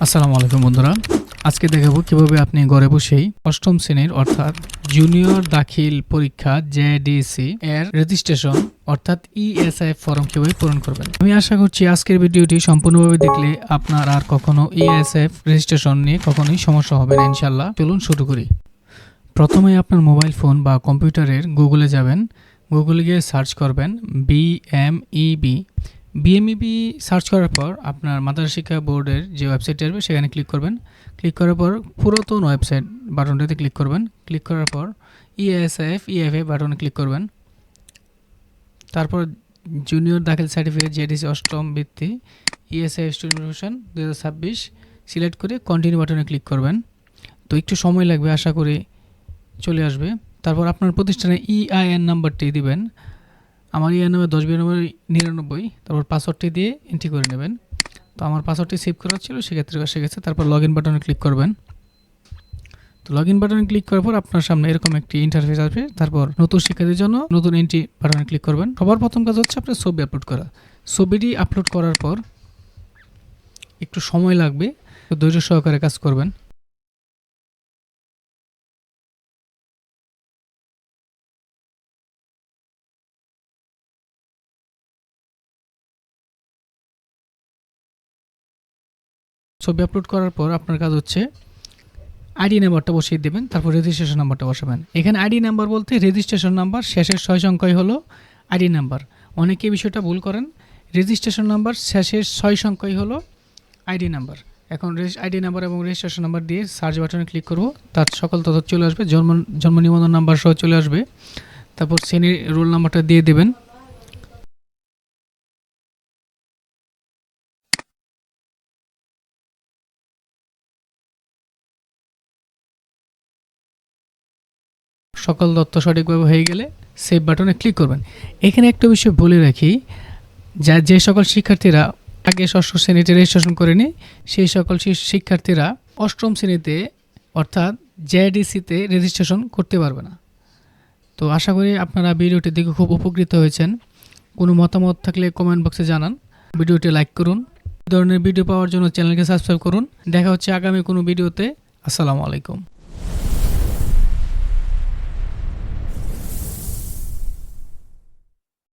আসসালামু আলাইকুম বন্ধুরা, আজকে দেখাবো কিভাবে আপনি ঘরে বসেই অষ্টম শ্রেণীর অর্থাৎ জুনিয়র দাখিল পরীক্ষা জেডিসি এর রেজিস্ট্রেশন অর্থাৎ ইএসআইএফ ফর্ম কিভাবে পূরণ করবেন। আমি আশা করছি আজকের ভিডিওটি সম্পূর্ণভাবে দেখলে আপনার আর কখনো ইএসআইএফ রেজিস্ট্রেশন নিয়ে কখনোই সমস্যা হবে না ইনশাআল্লাহ। চলুন শুরু করি। প্রথমে আপনার মোবাইল ফোন বা কম্পিউটারের গুগলে যাবেন। গুগলে গিয়ে সার্চ করবেন বিএমইবি সার্চ করার পর আপনার মাদ্রাসা শিক্ষা বোর্ডের যে ওয়েবসাইটটি আসবে সেখানে ক্লিক করবেন। ক্লিক করার পর পুরাতন ওয়েবসাইট বাটনটাতে ক্লিক করবেন। ক্লিক করার পর ইএফএ বাটনে ক্লিক করবেন। তারপর জুনিয়র দাখিল সার্টিফিকেট জেডিসি অষ্টম বৃত্তি ইএসআইএফ স্টুডেন্ট ইনফরমেশন 2026 সিলেক্ট করে কন্টিনিউ বাটনে ক্লিক করবেন। তো একটু সময় লাগবে, আশা করি চলে আসবে। তারপর আপনার প্রতিষ্ঠানে ইআইএন নাম্বারটি দিবেন। আমার ইআইএন নাম্বার 109299। তারপর পাসওয়ার্ডটি দিয়ে এন্ট্রি করে নেবেন। তো আমার পাসওয়ার্ডটি সেভ করা ছিল, সেক্ষেত্রে এসে গেছে। তারপর লগ ইন বাটনে ক্লিক করবেন। তো লগ ইন বাটনে ক্লিক করার পর আপনার সামনে এরকম একটি ইন্টারফেস আসবে। তারপর নতুন শিক্ষার্থীর জন্য নতুন এন্ট্রি বাটনে ক্লিক করবেন। সবার প্রথম কাজ হচ্ছে আপনার ছবি আপলোড করা। ছবিটি আপলোড করার পর একটু সময় লাগবে, তো ধৈর্য সহকারে কাজ করবেন। ছবি আপলোড করার পর আপনার কাজ হচ্ছে আইডি নাম্বারটা বসিয়ে দেবেন, তারপর রেজিস্ট্রেশন নাম্বারটা বসাবেন। এখানে আইডি নাম্বার বলতে রেজিস্ট্রেশন নাম্বার শেষের 6 সংখ্যাই হলো আইডি নাম্বার। অনেকে বিষয়টা ভুল করেন, রেজিস্ট্রেশন নাম্বার শেষের 6 সংখ্যাই হলো আইডি নাম্বার। এখন আইডি নাম্বার এবং রেজিস্ট্রেশন নাম্বার দিয়ে সার্চ বাটনে ক্লিক করব। তার সকল তথ্য চলে আসবে, জন্ম নিবন্ধন নাম্বার সহ চলে আসবে। তারপর শ্রেণীর রোল নাম্বারটা দিয়ে দেবেন। সকল তথ্য সঠিকভাবে হয়ে গেলে সেভ বাটনে ক্লিক করবেন। এখানে একটা বিষয় বলে রাখি, যে সকল শিক্ষার্থীরা আগে ষষ্ঠ শ্রেণীতে রেজিস্ট্রেশন করেনি সেই সকল শিক্ষার্থীরা অষ্টম শ্রেণীতে অর্থাৎ জেডিসিতে রেজিস্ট্রেশন করতে পারবে না। তো আশা করি আপনারা ভিডিওটি দেখে খুব উপকৃত হয়েছেন। কোনো মতামত থাকলে কমেন্ট বক্সে জানান। ভিডিওটি লাইক করুন। এই ধরনের ভিডিও পাওয়ার জন্য চ্যানেলকে সাবস্ক্রাইব করুন। দেখা হচ্ছে আগামী কোনো ভিডিওতে। আসসালামু আলাইকুম।